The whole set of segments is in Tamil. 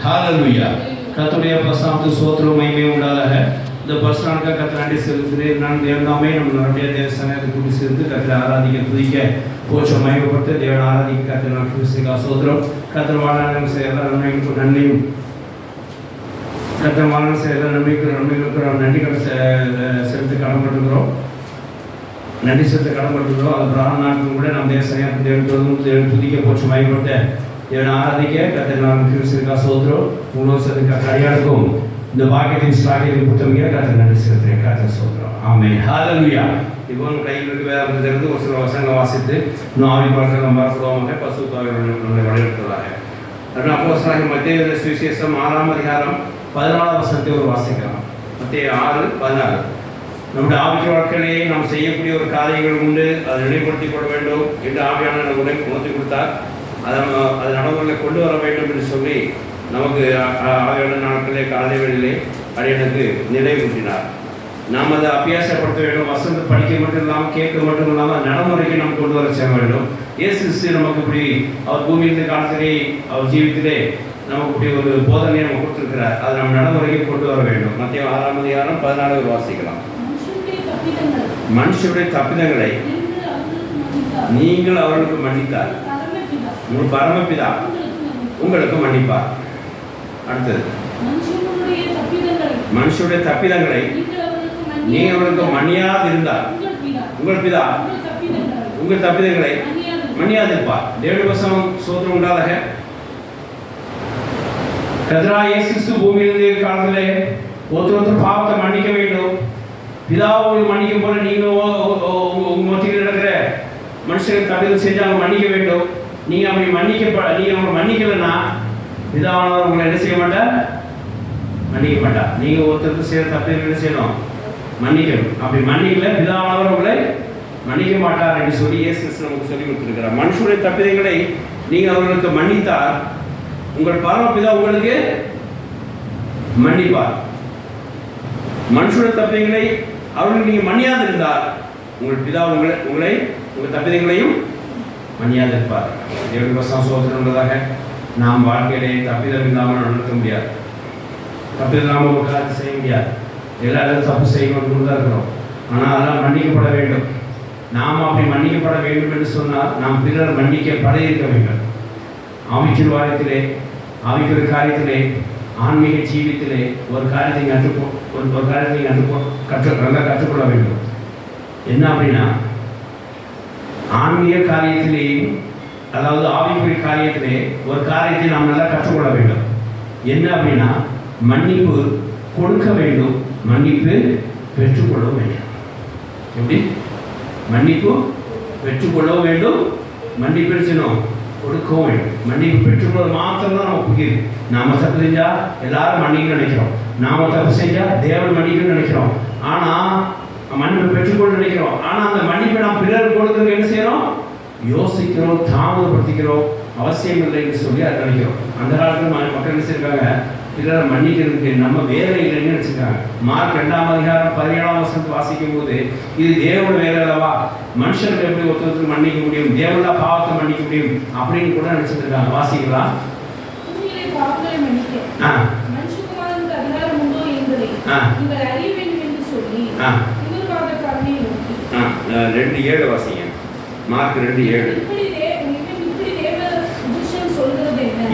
ஹalleluya. கர்த்தருடைய பரிசுத்த ஸ்தோத்திரம் மகிமை உண்டாதாக. இந்த பரிசுத்த கர்த்தரை செலுத்துகிறேன். நான் தேவனாமே நம்ம நம்முடைய தேவசனத்தை கூட்டி சேர்த்து கர்த்தரை ஆராதிக்க துதிக்க போற்ற மகிமைப்படுத்த தேவனை ஆராதிக்க கர்த்தரை நான் கிறிஸ்துவின் ஸ்தோத்திரம். கர்த்தர் வாழான செய்யலாம் நன்மைக்கு நன்மையும் கர்த்தர் வாழான செய்யலாம் நன்மைக்கு நன்றி செலுத்த கடன்பட்டுக்கிறோம். நன்றி செலுத்த கடன்பட்டுக்கிறோம். அது பிராண நாட்கள் கூட நம்ம தேவசனையாக தேவன் துதிக்க போற்ற மகிமைப்படுத்த தேவனை ஆராதிக்க கர்த்தர் நான் கிறிஸ்துவின் ஸ்தோத்திரம். முழு கரையாடுக்கும் இந்த பாக்கியத்தின் ஸ்லாக்கியத்தின் புத்தகங்களை கர்த்தர் நன்றி செலுத்துகிறேன். கர்த்தர் ஸ்தோத்திரம். ஆமென். ஹalleluya. இப்போ கையில் இருக்க வேதத்திலிருந்து ஒரு சில வசனங்களை வாசித்து இன்னும் ஆவிப்பாளர்கள் நம்ம வரப்படுவோமாக பரிசுத்த ஆவியானவரை வழிநடத்துவதாக. அப்போஸ்தலனாகிய மத்தேயு சுவிசேஷம் 6ஆம் அதிகாரம் 14ஆம் வசனத்தை ஒரு வாசிக்கலாம். மத்தேயு 6:14. நம்முடைய ஆவிக்குரிய வாழ்க்கையிலே நாம் செய்யக்கூடிய ஒரு காரியங்கள் உண்டு, அதை நினைவுபடுத்திக் கொள்ள வேண்டும் என்று ஆவியானவர் உடனே உணர்த்தி கொடுத்தார். அதை நடைமுறையில் கொண்டு வர வேண்டும் என்று சொல்லி நமக்கு ஆவியான நாட்களே காலை வேளையிலே அடியனுக்கு நினைவூட்டினார். நாம் அதை அபியாசப்படுத்த வேண்டும். வசனத்தை படிக்க மட்டும் இல்லாமல் கேட்க மட்டும் இல்லாமல் நடைமுறைக்கு நாம் கொண்டு வர செய்ய வேண்டும். இயேசு கிறிஸ்து நமக்கு இப்படி அவர் பூமியின் காலத்திலே அவர் ஜீவித்திலே நமக்கு இப்படி ஒரு போதனையை நம்ம கொடுத்துருக்கிறார். அதை நம்ம நடைமுறைக்கு கொண்டு வர வேண்டும். மத்தேயு 6ஆம் அதிகாரம் 14 வாசிக்கலாம். மனுஷருடைய தப்பிதங்களை நீங்கள் அவர்களுக்கு மன்னித்தார், உங்கள் பரமபிதா உங்களுக்கு மன்னிப்பார். அடுத்தது, மனுஷருடைய தப்பிதங்களை நீங்கள் அவர்களுக்கு மன்னியாதிருந்தால் உங்கள் பிதா உங்கள் தப்பிதங்களை மன்னியாதிருப்பார். தேவனுடைய வசனம் ஸ்தோத்திரம் உண்டாதாக. கர்த்தராகிய இயேசு கிறிஸ்து பூமியிலிருந்த காலத்திலே ஒருத்தர் பாவத்தை மன்னிக்க வேண்டும். பிதா உங்களுக்கு மன்னிக்கும் போல நீங்களும் உங்க மத்தியில் நடக்கிற மனுஷர்கள் தப்பிதம் செஞ்சாங்க மன்னிக்க வேண்டும். நீங்க அப்படி நீங்க அவங்க மன்னிக்கலன்னா பிதாவானவர் உங்களை என்ன செய்ய மாட்டார்? மன்னிக்க மாட்டார். நீங்க ஒருத்தருக்கு செய்யற தப்பு என்ன செய்யணும்? மன்னிக்கணும். அப்படி மன்னிக்கல பிதாவானவர் உங்களை மன்னிக்க மாட்டார் என்று சொல்லி இயேசு கிறிஸ்து நமக்கு சொல்லி கொடுத்திருக்கிறார். மனுஷனுடைய தப்பிதங்களை நீங்க அவர்களுக்கு மன்னித்தார், உங்கள் பரமபிதா உங்களுக்கு மன்னிப்பார். மனுஷனுடைய தப்பிதங்களை அவர்களுக்கு நீங்க மன்னியாது இருந்தால் உங்கள் பிதா உங்களை உங்கள் தப்பிதங்களையும் மன்னியாது இருப்பார். தேவனுடைய வசனம் ஸ்தோத்திரம் உள்ளதாக. நாம் வாழ்க்கையிலே தப்பிதம் இல்லாமல் நடத்த முடியாது. தப்பிதம் இல்லாமல் ஒரு காரியத்தை செய்ய முடியாது. எல்லாரும் தப்பு செய்யணும் தான் இருக்கிறோம். ஆனால் அதெல்லாம் மன்னிக்கப்பட வேண்டும். நாம் அப்படி மன்னிக்கப்பட வேண்டும் என்று சொன்னால் நாம் பிறர் மன்னிக்கப்பட இருக்க வேண்டும். ஆவிக்குரிய வாரத்திலே ஆவிக்குரிய காரியத்திலே ஆன்மீக ஜீவித்திலே ஒரு காரியத்தை நல்லா கற்றுக்கொள்ள வேண்டும். என்ன அப்படின்னா ஆன்மீக காரியத்திலேயும் அதாவது ஆவிக்குரிய காரியத்திலே ஒரு காரியத்தை நாம் நல்லா கற்றுக்கொள்ள வேண்டும். என்ன அப்படின்னா மன்னிப்பு கொடுக்க வேண்டும், மன்னிப்பு பெற்றுக்கொள்ள வேண்டும். எப்படி? மன்னிப்பு பெற்றுக்கொள்ள வேண்டும், மன்னிப்பு செய்யணும், கொடுக்கவும் வேண்டும். மன்னிப்பு பெற்றுக்கொள்ள மாத்திரம்தான் நமக்கு புரியுது. நாம தப்பு செஞ்சா எல்லாரும் மன்னிக்க நினைக்கிறோம், நாம தப்பு செஞ்சா தேவன் மன்னிக்கணும்னு நினைக்கிறோம். ஆனா மன்னிப்பு பெற்றுக்கொள்ள நினைக்கிறோம். ஆனா அந்த மன்னிப்பை நாம் பிறர் கொடுக்கறதுக்கு என்ன செய்யறோம்? யோசிக்கிறோம், தாமதப்படுத்திக்கிறோம், அவசியம் இல்லை என்று சொல்லி அதை நினைக்கிறோம். அந்த காலத்தில் மக்கள் நினைச்சிருக்காங்க பிறரை மன்னிக்கிறதுக்கு நம்ம வேலை இல்லைன்னு நினைச்சிருக்காங்க. மார்க் 2ஆம் அதிகாரம் 17ஆம் வசனத்தை வாசிக்கும் போது இது தேவனோட வேலை அல்லவா, மனுஷர்கள் எப்படி ஒருத்தருக்கு மன்னிக்க முடியும், தேவனோட பாவத்தை மன்னிக்க முடியும் அப்படின்னு கூட நினைச்சிட்டு இருக்காங்க. வாசிக்கலாம். ரெண்டு 7 வாசிங்க. மார்க் 2:7.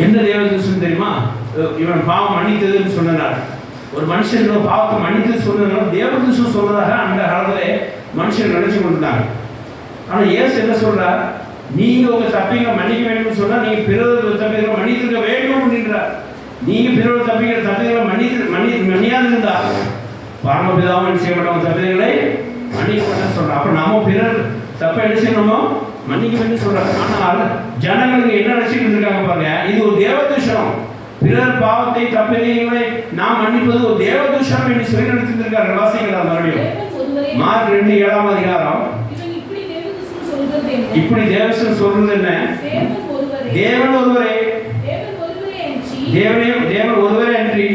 என்ன தேவதூஷன் தெரியுமா? இவன் பாவம் மன்னித்ததுன்னு சொன்னார். ஒரு மனுஷன் பாவத்தை மன்னித்தது சொன்னதுனால தேவதூஷன் சொல்றதாக அந்த காலத்துல மனுஷன் நினைச்சு கொண்டிருந்தாங்க. ஆனா இயேசு என்ன சொல்றார்? நீங்க உங்க தப்பிங்க மன்னிக்க வேண்டும் சொன்னா நீங்க பிறரோட தப்பிகளை மன்னித்திருக்க வேண்டும் அப்படின்றார். நீங்க பிறரோட தப்பிகளை மன்னியாது இருந்தா பரமபிதாவும் செய்யப்பட்ட தப்பிகளை மன்னிக்க மாட்டேன்னு சொல்றார். அப்ப நம்ம பிறர் தப்ப என்ன செய்யணுமோ மன்னிக்க வேண்டும் சொல்றாங்க. ஆனால் ஜனங்களுக்கு என்ன நினைச்சிட்டு இருக்காங்க பாருங்க, இது ஒரு தேவதூஷணம். பிறர் பாவத்தை தப்பிதங்களை நாம் மன்னிப்பது ஒரு தேவதூஷணம் என்று சொல்லி நடத்திருக்காங்க. வாசிங்களா மறுபடியும் மார்க் 2:7ஆம் அதிகாரம். இப்படி தேவதூஷணம் சொல்றது என்ன? தேவன் ஒருவரே, தேவன் ஒருவரே அன்றி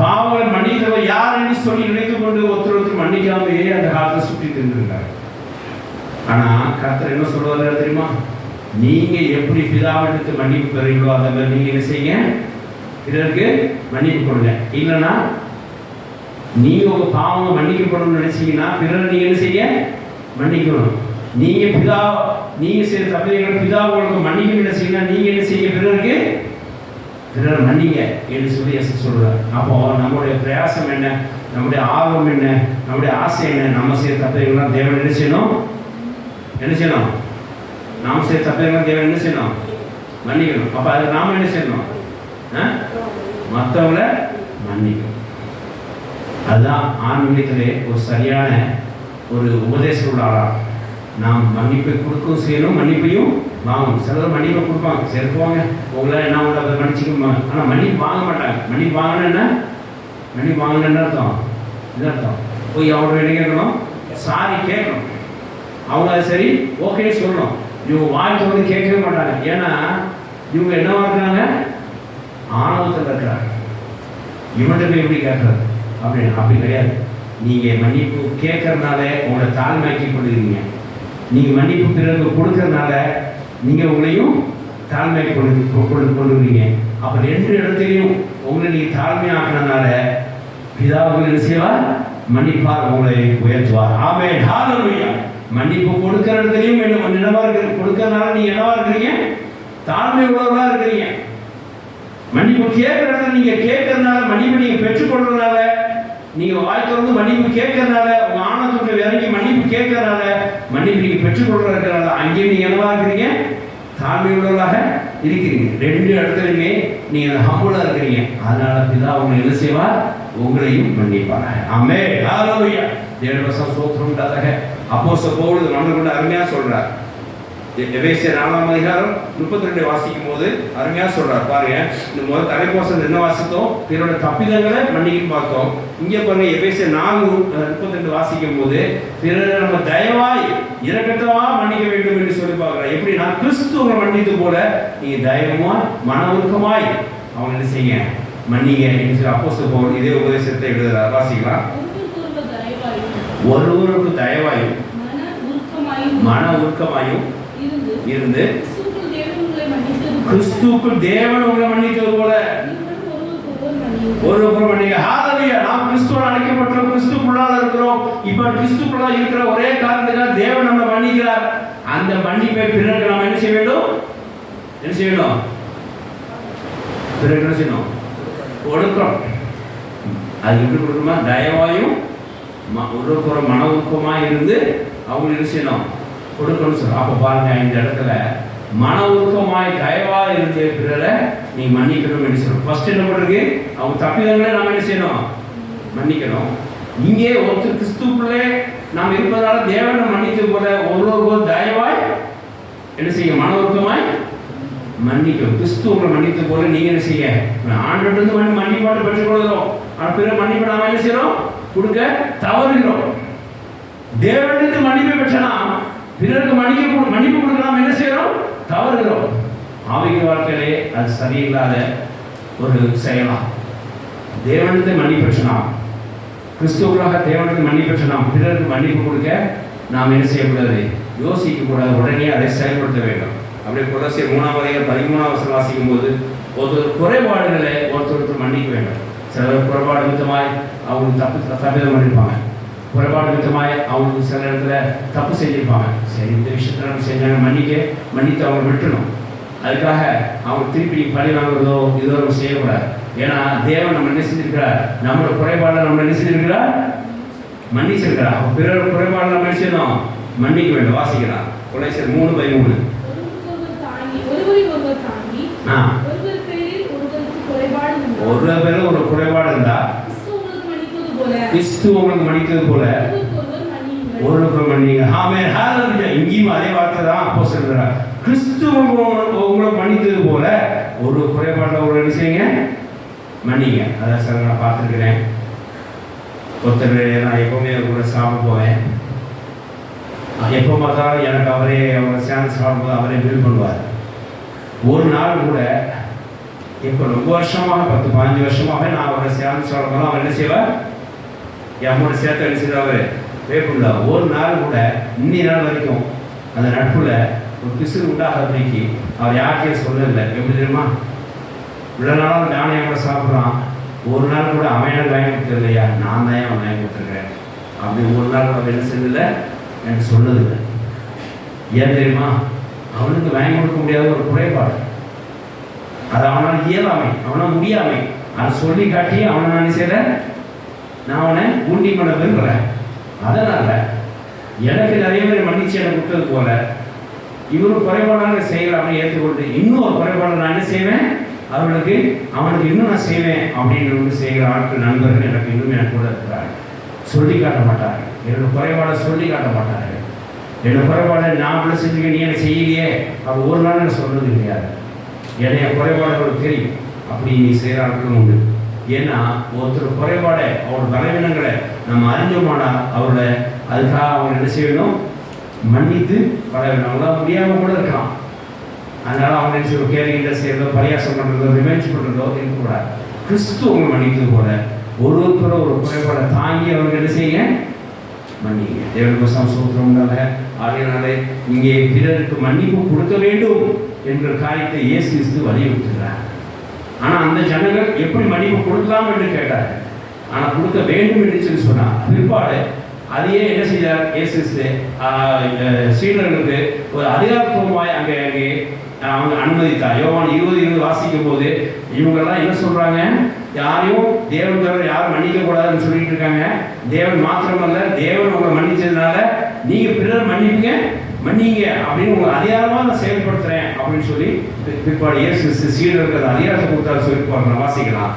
பாவங்களை மன்னித்தவர் யார் என்று சொல்லி நினைத்துக் கொண்டு ஒருத்தர் மன்னிக்காமையே அந்த காலத்தை சுற்றி தின்றிருக்காங்க. ஆனா கர்த்தர் என்ன சொல்லுவாரு தெரியுமா? நீங்கள் எப்படி பிதாவிடத்து மன்னிப்பு பெறுகிறீங்களோ அதை மாதிரி நீங்கள் என்ன செய்யுங்க, பிறருக்கு மன்னிப்பு கொடுங்க. இல்லைன்னா நீங்கள் உங்கள் பாவம் மன்னிக்கப்படணும்னு நினைச்சீங்கன்னா பிறர் நீங்கள் என்ன செய்ய மன்னிக்கணும். நீங்கள் நீங்கள் செய்ய தப்பிகள் பிதா உங்களுக்கு மன்னிக்கணும்னு நினைச்சீங்கன்னா நீங்கள் என்ன செய்ய பிறருக்கு பிறர் மன்னிங்க என்று சொல்லி சொல்கிறார். அப்போ நம்முடைய பிரயாசம் என்ன, நம்முடைய ஆர்வம் என்ன, நம்முடைய ஆசை என்ன, நம்ம செய்ய தப்பிகள்லாம் தேவன் என்ன செய்யணும், நாம் செய்ய தப்பிகள்லாம் தேவன் என்ன செய்யணும், மன்னிக்கணும். அப்போ அது நாம் என்ன செய்யணும், மற்றவங்களை மன்னிக்கணும். அதுதான் ஆன்மீகத்திலே ஒரு சரியான ஒரு உபதேசம் உள்ள ஆளா. நாம் மன்னிப்பை கொடுக்கவும் செய்யணும், மன்னிப்பையும் வாங்கணும். சிலர் மன்னிப்பை கொடுப்பாங்க, சேர்க்குவாங்க, உங்களை என்ன உங்களை அதை மன்னிச்சுக்குவாங்க. ஆனால் மன்னிப்பு வாங்க மாட்டாங்க. மன்னிப்பு வாங்கணும் என்ன, மன்னிப்பு வாங்கணும் என்ன அர்த்தம், என்ன அர்த்தம், போய் அவங்க என்ன கேட்கணும், சாரி கேட்கணும். அவங்க அது சரி ஓகே சொல்லணும். இவங்க வாழ்க்கை வந்து கேட்கவே மாட்டாங்க. ஏன்னா இவங்க என்னவா இருக்கிறாங்க, ஆணவத்தில் இருக்கிறாங்க. இவன்கிட்ட எப்படி கேட்கறது அப்படின்னு அப்படி கிடையாது. நீங்கள் மன்னிப்பு கேட்கறதுனால உங்களை தாழ்மையாக்கி கொள்ளுறீங்க. நீங்கள் மன்னிப்பு பிறகு கொடுக்கறதுனால நீங்கள் உங்களையும் தாழ்மையாக்கி கொள்ளுறீங்க. அப்போ ரெண்டு இடத்துலையும் உங்களை நீங்கள் தாழ்மையாக்குறதுனால பிதா உங்களை என்ன செய்வார், மன்னிப்பார், உங்களை உயர்த்துவார். ஆமென், ஹல்லேலூயா. மன்னிப்பு கொடுக்கிற இடத்துலையும் என்னவா இருக்கிற கொடுக்கறதுனால நீங்கள் என்னவா இருக்கிறீங்க, தாழ்மை உள்ளவர்களாக இருக்கிறீங்க. மன்னிப்பு கேட்கிற இடத்துல நீங்கள் கேட்கறதுனால, மன்னிப்பு நீங்கள் பெற்றுக்கொள்றதுனால, நீங்கள் வாய் திறந்து மன்னிப்பு கேட்கறதுனால, உங்கள் ஆனந்தத்தை இறங்கி மன்னிப்பு கேட்கறதுனால, மன்னிப்பு நீங்கள் பெற்றுக்கொள்றதுனால அங்கேயும் நீங்கள் என்னவா இருக்கிறீங்க, தாழ்மை உள்ளவர்களாக இருக்கிறீங்க. ரெண்டு இடத்துலையுமே நீங்கள் ஹம்புளாக இருக்கிறீங்க. அதனால பிதா உங்களை என்ன செய்வார், உங்களையும் மன்னிப்பார். ஆமென், ஹல்லேலூயா. தேவனுடைய ஸ்தோத்திரம் உண்டாதாக. அப்போஸ்தலன் பவுல் நம்மளை கொண்டு அருமையாக சொல்றார். எபேசியர் 4ஆம் அதிகாரம் 32 வாசிக்கும் போது அருமையாக சொல்றார். பாருங்க, இந்த முதல் தலைப்போசல் என்ன வாசித்தோம், பிறரோட தப்பிதங்களை மன்னிக்கும் பார்த்தோம். இங்கே பாருங்க, எபேசியர் 4:32 வாசிக்கும் போது பிறரை நம்ம தயவாய் இரக்கத்தவா மன்னிக்க வேண்டும் என்று சொல்லி பார்க்கிறோம். எப்படின்னா கிறிஸ்துவ மன்னித்து போல நீங்க தயவமா மனவுருக்கமாய் அவங்க என்ன செய்ய மன்னிங்க என்று சொல்லி அப்போஸ்தலன் பவுல் இதே உபதேசத்தை எழுதுறார். வாசிக்கலாம். ஒருவருக்கு தயவாயும் மன உருக்கமாயும் இருந்து கிறிஸ்துவுக்குள் தேவன் உங்களை மன்னித்தது போல ஒருவருக்கு மன்னிங்க. ஹல்லேலூயா. நாம் கிறிஸ்துவால் அழைக்கப்பட்டோம், கிறிஸ்துக்குள்ளாக இருக்கிறோம். இப்போ கிறிஸ்துக்குள்ளாக இருக்கிற ஒரே காரணத்துக்காக தேவன் நம்மை மன்னிக்கிறார். அந்த மன்னிப்பை பிறகு நாம் என்ன செய்ய வேண்டும், என்ன செய்யணும், பிறகு என்ன செய்யணும், கொடுக்கணும். அது எப்படி கொடுக்கணுமா, தயவாயும் ஒரு மன ஊக்கமாக இருந்து அவங்க என்ன செய்யணும், கொடுக்கணும்னு சொல்கிறோம். அப்போ பாருங்க, இந்த இடத்துல மன ஊக்கமாய் தயவாக இருந்து பிறரை நீ மன்னிக்கணும் என்று சொல்லணும். ஃபர்ஸ்ட் என்ன பண்ணுறது, அவங்க தப்பிதங்களை நாம் என்ன செய்யணும், மன்னிக்கணும். இங்கே ஒருத்தர் கிறிஸ்துக்குள்ளே நாம் இருப்பதால தேவனை மன்னித்து போல ஒருவருக்கு தயவாய் என்ன செய்ய, மன ஊக்கமாய் மன்னிக்கணும். கிறிஸ்துவங்களை மன்னித்து போல நீங்கள் என்ன செய்ய, ஆண்டு மன்னிப்பாட்டு பெற்றுக்கொள்கிறோம். ஆனால் பிற மன்னிப்பு நாம் என்ன செய்யறோம், கொடுக்க தவறுகிறோம். தேவனுக்கு மன்னிப்பை பெற்றனா பிறருக்கு மன்னிப்பு கொடுக்கலாம் என்ன செய்யறோம், தவறுகிறோம். ஆவிக வாழ்க்கையிலே அது சரியில்லாத ஒரு செயலா. தேவனுக்கு மன்னிப்பு பெற்றனா, கிறிஸ்துவர்களாக தேவனுக்கு மன்னிப்பு பெற்றனா பிறருக்கு மன்னிப்பு கொடுக்க நாம் என்ன செய்யக்கூடாது, யோசிக்க கூடாது, உடனே அதை செயல்படுத்த வேண்டும். அப்படி கொலோசியர் 3:13 வாசிக்கும் போது ஒருத்தர் குறைபாடுகளை ஒருத்தர் மன்னிக்க வேண்டும். சிலர் குறைபாடு நிமித்தமாய் அவங்களுக்கு தப்பிதம் பண்ணியிருப்பாங்க, குறைபாடு நிமித்தமாய் அவங்களுக்கு சில இடத்துல தப்பு செஞ்சிருப்பாங்க. சரி, இந்த விஷயத்தை நம்ம செஞ்சாங்க, மன்னித்து அவங்க விட்டுணும். அதுக்காக அவங்க திருப்பி பழி வாங்குறதோ இதோ நம்ம செய்யக்கூடாது. ஏன்னா தேவன் நம்ம என்ன செஞ்சிருக்கிறார், நம்மளோட குறைபாடு நம்ம என்ன செஞ்சிருக்கிறார், மன்னிச்சிருக்கிறார். அவங்க பிறர் குறைபாடு நம்ம என்ன செய்யணும், மன்னிக்க வேண்டும். வாசிக்கலாம். கொலோசியர் 3:13. ஒரு பேர் ஒரு குறைபாடு இருந்தா கிறிஸ்து உங்களுக்கு மன்னித்தது போல ஒருவருக்கு மன்னிங்க. ஆமென், ஹல்லேலூயா. இங்கேயும் அதே வார்த்தை தான் அப்போஸ்தலன் சொல்றார். கிறிஸ்து உங்களை மன்னித்தது போல ஒரு குறைபாடுல ஒரு என்ன செய்யுங்க, மன்னிங்க. அதான் சார், நான் பார்த்துருக்கிறேன். ஒருத்தர் நான் எப்பவுமே கூட சாப்பிட போவேன். எப்போ பார்த்தாலும் எனக்கு அவரே அவங்க சேர்ந்து சாப்பிடும்போது அவரே பில் பண்ணுவார். ஒரு நாள் கூட இப்போ ரொம்ப வருஷமாக 10-15 வருஷமாக நான் அவரை சேர்ந்து சாப்பிடும்போது அவர் என்ன செய்வார், எம்மோட சேர்த்து என்ன செய்வார், பே பண்ணல. ஒரு நாள் கூட இன்னி நாள் வரைக்கும் அந்த நட்புல ஒரு பிசுறு உண்டாகிறதுக்கு அவர் யாருக்கே சொல்லலை. எப்படி தெரியுமா? இவ்வளோ நாளும் நானே கூட சாப்பிட்றான், ஒரு நாள் கூட அவன் வாங்கி கொடுத்ததில்லையா, நான் தான் அவன் வாங்கி கொடுத்துருக்கேன் அப்படி ஒரு நாள் கூட என்ன செஞ்சதில்லை, எனக்கு சொன்னதில்லை. ஏன் தெரியுமா? அவனுக்கு வாங்கி கொடுக்க முடியாத ஒரு குறைபாடு, அது அவனால் இயலாமை, அவனால் முடியாமை. அதை சொல்லி காட்டி அவனை நான் செய்கிறேன், நான் அவனை ஊண்டி பண்ண விரும்புகிறேன். அதனால் எனக்கு நிறைய பேர் மன்னிச்சு எனக்கு கொடுத்தது போல இவரும் குறைபாடாக செய்யலாம்னு ஏற்றுக்கொண்டு இன்னொரு குறைபாடு நான் என்ன செய்வேன், அவனுக்கு இன்னும் நான் செய்வேன் அப்படின்னு செய்கிற ஆட்கள் நண்பர்கள் எனக்கு இன்னும் எனக்கு கூட இருக்கிறார்கள். சொல்லி காட்ட மாட்டார்கள், என்னோட குறைபாடை சொல்லி காட்ட மாட்டார்கள். என்னோட குறைபாடை நான் கூட செஞ்சுக்க நீ என்ன செய்யலையே அப்போ ஒரு நாள் எனக்கு சொல்றது கிடையாது. என்னைய குறைபாடுகளுக்கு தெரியும், அப்படி நீ செய்கிற ஆட்களும் உண்டு. ஏன்னா ஒருத்தர் குறைபாடை அவரோட பலவீனங்களை நம்ம அறிஞ்சோமானா அவரோட அதுக்காக அவங்க என்ன செய்யணும், மன்னித்து பலவீனம் அவங்களாம் முடியாமல் கூட இருக்கலாம். அதனால் அவங்க என்ன செய்வோம், கேள்விகிட்ட செய்கிறதோ பரியாசம் பண்ணுறதோ ரிவெஞ்ச் பண்ணுறதோ இருக்கக்கூடாது. கிறிஸ்து உங்களை மன்னித்தது போல ஒருவருக்குற ஒரு குறைபாடை தாங்கி அவங்க என்ன செய்யுங்க, மன்னிங்க. தேவனுக்கு சோத்திரம் உண்டாக. ஆகையினாலே இங்கே பிறருக்கு மன்னிப்பு கொடுக்க வேண்டும் என்ற காரியத்தை இயேசு கிறிஸ்து வலியுறுத்துகிறார். ஆனால் அந்த ஜனங்கள் எப்படி மன்னிப்பு கொடுக்கலாம் என்று கேட்டார்கள், ஆனால் கொடுக்க வேண்டும் என்று சொல்லி சொன்னார். பிற்பாடு அதையே என்ன செய்தார் இயேசு கிறிஸ்து, சீடர்களுக்கு ஒரு அதிகாரத்துவமாய் அங்கே அவங்க அனுமதித்தார். யோவான் 20:20 வாசிக்கும் போது இவங்கெல்லாம் என்ன சொல்றாங்க, யாரையும் தேவன் தவிர யாரும் மன்னிக்க கூடாதுன்னு சொல்லிட்டு இருக்காங்க. தேவன் மாத்திரமல்ல, தேவன் உங்களை மன்னிச்சதுனால நீங்க பிறர் மன்னிங்க அப்படின்னு உங்களை அதிகாரமாக நான் செயல்படுத்துறேன் அப்படின்னு சொல்லி பிற்பாடு இயேசு சீடர்களுக்கு அதிகாரத்தை கொடுத்தாரு சொல்லி போறோம். வாசிக்கலாம்.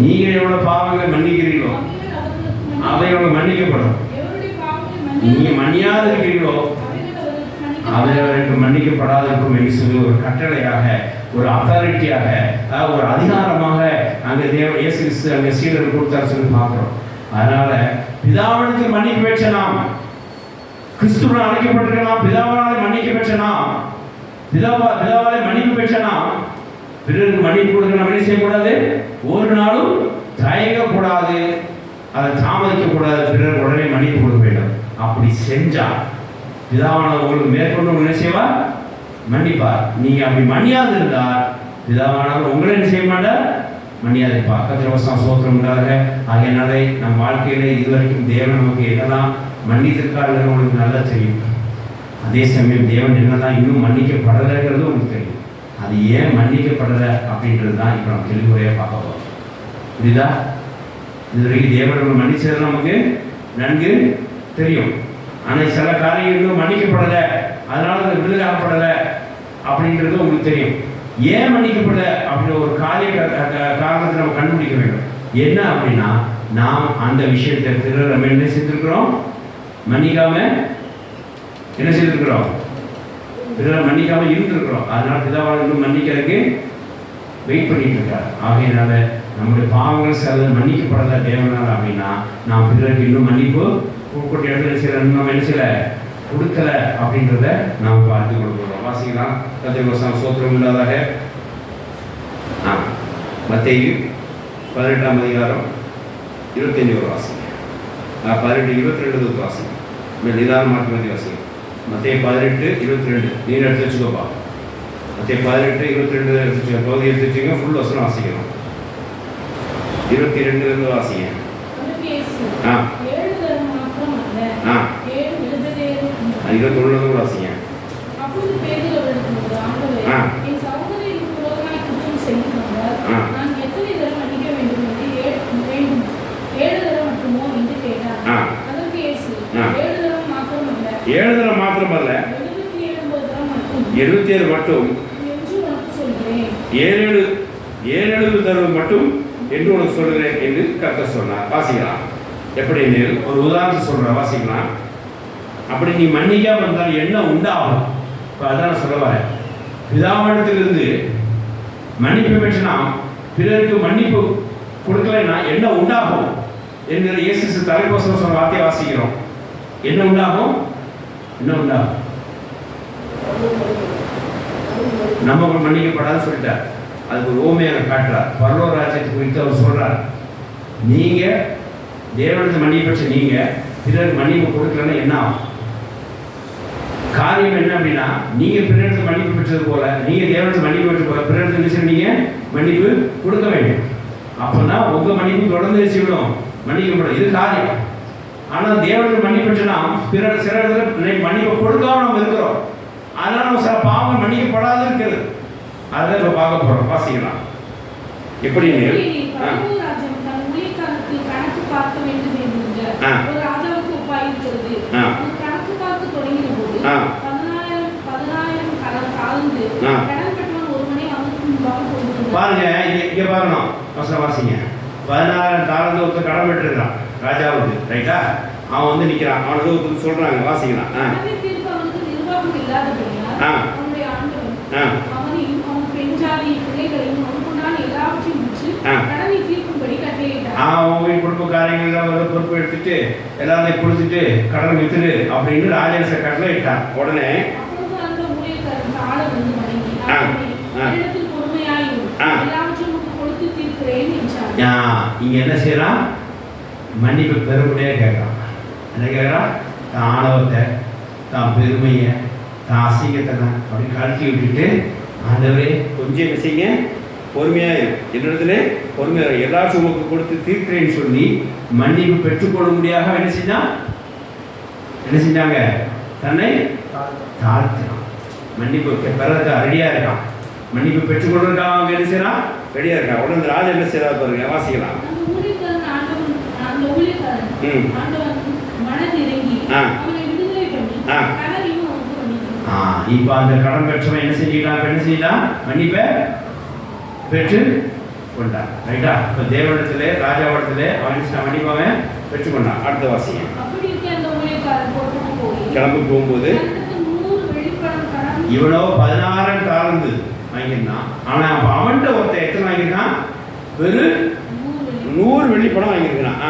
நீங்க எவ்வளவு பாவங்களை மன்னிக்கிறீங்களோ அவைகளை மன்னிக்கப்படும், நீங்க மன்னியாத இருக்கிறீங்களோ அவர்களுக்கு மன்னிக்கப்படாதிருக்கும் என்று சொல்லி ஒரு கட்டளையாக, ஒரு அத்தாரிட்டியாக, ஒரு அதிகாரமாக அங்கே இயேசு கிறிஸ்து அங்கே சீடர்கள் கொடுத்தாரு சொல்லி பார்க்கிறோம். அதனால பிதாவிற்கு மன்னிப்பு பெற்ற நாம், கிறிஸ்துவன் அழைக்கப்பட்டிருக்கலாம், பிதாவாலே மன்னிக்க பெற்ற நாம், பிதாவாலே மன்னிப்பு பெற்ற நாம் பிறருக்கு மன்னிப்பு கொடுக்க நம்ம என்ன செய்யக்கூடாது, ஒரு நாளும் தயங்கக்கூடாது, அதை தாமதிக்கக்கூடாது. பிறர் உடனே மன்னிப்பு கொடுக்க வேண்டும். அப்படி செஞ்சா பிதாவானவர் உங்களுக்கு மேற்கொண்டு என்ன செய்வார், மன்னிப்பார். நீங்க அப்படி மன்னியாது இருந்தால் பிதாவானவர் உங்களை என்ன செய்ய மாட்டார், மன்னியாது இருப்பார். கர்த்தர் சோத்திரம் உண்டாக. ஆகையினாலே நம் வாழ்க்கையில இதுவரைக்கும் தேவன் நமக்கு என்னெல்லாம் மன்னித்திருக்காருன்னு உங்களுக்கு நல்லா தெரியும். அதே சமயம் தேவன் என்னெல்லாம் இன்னும் மன்னிக்கப்படலைங்கிறது உங்களுக்கு தெரியும். அது ஏன் மன்னிக்கப்படலை அப்படின்றது தான் இப்போ நம்ம தெளிவுரையாக பார்க்க போகிறோம். புரியுதா? இதுவரைக்கும் தேவன் மன்னிச்சது நமக்கு நன்கு தெரியும். ஆனால் சில காரியங்களும் மன்னிக்கப்படலை, அதனால அது விடுதலாகப்படலை அப்படின்றது உங்களுக்கு தெரியும். ஏன் மன்னிக்கப்படலை அப்படின்ற ஒரு காரணத்தை நம்ம கண்டுபிடிக்க வேண்டும். என்ன அப்படின்னா, நாம் அந்த விஷயத்தை பிறர் நம்ம என்ன செய்திருக்கிறோம், மன்னிக்காம என்ன செய்திருக்கிறோம், பிறரை மன்னிக்காம இருந்திருக்கிறோம். அதனால பிதாவால் இன்னும் மன்னிக்கிறதுக்கு வெயிட் பண்ணிட்டு இருக்காரு. ஆகையினால நம்முடைய பாவங்கள் சில மன்னிக்கப்படலை தேவனால் அப்படின்னா நாம் பிறருக்கு இன்னும் மன்னிப்பு கொடுக்க இடத்துல சில நம்ம என்ன சில கொடுக்கல அப்படின்றத நாம் பார்த்து கொடுக்கிறோம். வாசிக்கலாம். கர்த்தருக்கு ஸ்தோத்திரம் உண்டாதாக. மத்தேயு 18ஆம் அதிகாரம் 25 வாசிங்க. 18-22 வாசிங்க. நிதானம் மாற்றி வாசிங்க. மத்தேயு 18-22 நீங்க எடுத்து வச்சுக்கோப்பா. மத்தேயு 18-22 எடுத்து வச்சுக்கோ, பகுதி எடுத்து வச்சுக்கோங்க. ஃபுல் வசனம் வாசிக்கணும். 22 வாசிங்க. 21 வாசிங்க. ஏழு தரம் மாத்திரமல்ல, 77 மட்டும், 7 தரம் மட்டும் என்று உனக்கு சொல்கிறேன் என்று கர்த்தர் சொன்னார். வாசிக்கலாம். எப்படி ஒரு உதாரணத்தை சொல்ற, வாசிக்கலாம். அப்படி நீ மன்னிக்காம இருந்தால் என்ன உண்டாகும்? இப்போ அதான் சொல்ல வரேன். பிதாவிடத்திலிருந்து மன்னிப்பு பெற்றனா பிறருக்கு மன்னிப்பு கொடுக்கலைன்னா என்ன உண்டாகும் என்கிற இயேசு தலைப்போசம் சொன்ன வார்த்தையை வாசிக்கிறோம். என்ன உண்டாகும்? நம்ம மன்னிக்கப்படாதுன்னு சொல்லிட்டார். அதுக்கு ஒரு ஓமையாக காட்டுறார். பரலோக ராஜ்யத்தை குறித்து அவர் சொல்றார். நீங்க தேவனுக்கு மன்னிப்பு பெற்ற நீங்க பிறருக்கு மன்னிப்பு கொடுக்கலன்னா என்ன ஆகும்? காரியம் என்ன அப்படின்னா, நீங்க பிறருக்கு மன்னிப்பு பெற்றது போல, நீங்க தேவனுக்கு மன்னிப்பு பெற்றது போல பிறருக்கு நீங்க மன்னிப்பு கொடுக்க வேண்டும். அப்பதான் உங்க மன்னிப்பு தொடர்ந்து செய்யணும், மன்னிக்கப்படும். இது காரியம். ஆனால் தேவனுக்கு மன்னிப்பு பெற்றுனா பிறர் சில இடத்துல மன்னிப்பு கொடுக்காம நம்ம இருக்கிறோம். அதனால நம்ம சில பாவங்கள் மன்னிக்கப்படாது இருக்கிறது. அதான் இப்ப பார்க்க போறோம். வாசிக்கலாம். எப்படி பாருங்க, இங்க பார்க்கணும். வசனம் வாசிங்க. 16 தாளந்து ஒருத்தர் கடன் பெற்றிருக்கான் ராஜாவுக்கு, ரைட்டா? அவன் வந்து நிக்கிறான், அவனுக்கு சொல்றாங்க, வாசிக்கலாம். அவன் குடும்ப காரியங்கள் பொறுப்பு எடுத்துட்டு எல்லாத்தையும் கொடுத்துட்டு கடன் வித்துரு அப்படின்னு ராஜேஷ கட்டளை இட்டான். உடனே இங்க என்ன செய்யறான்? மன்னிப்பு பெருமையே கேட்கறான். என்ன கேட்கறான்? தான் ஆணவத்தை, தான் பெருமையை, தான் அசிங்கத்தை அப்படி கழட்டி விட்டுட்டு, ஆண்டவரே கொஞ்சம் என்ன செய்யுங்க, பொறுமையா என்னிடத்துல பொறுமையா எல்லாச்சும் உங்களுக்கு கொடுத்து தீர்க்கிறேன்னு சொல்லி மன்னிப்பு பெற்றுக்கொள்ள முடியாத என்ன செஞ்சாங்க? தன்னை தாழ்த்தினான். மன்னிப்பு பெறதுக்கு ரெடியா இருக்கான். மன்னிப்பு பெற்றுக்கொள்றதுக்காக அவங்க என்ன செய்யறான்? ரெடியா இருக்கான். உடனே ராஜா என்ன செய்யறா பாருங்க, வாசிக்கலாம். இப்ப அந்த கடன் பெற்றவன் என்ன செஞ்சுட்டான்? மன்னிப்பை பெற்று கொண்டான், ரைட்டா? இப்ப தேவனிடத்திலே ராஜாவிடத்திலே அவன் மன்னிப்பவன் பெற்றுக்கொண்டான். அடுத்த வாசிங்க. கிளம்பி போகும்போது இவனோ 16 தாளந்து வாங்கியிருந்தான். ஆனா அப்ப அவன்கிட்ட ஒருத்தர் எத்தனை வாங்கியிருக்கான்? வெறும் 100 வெள்ளிப்பணம் வாங்கியிருக்கான்.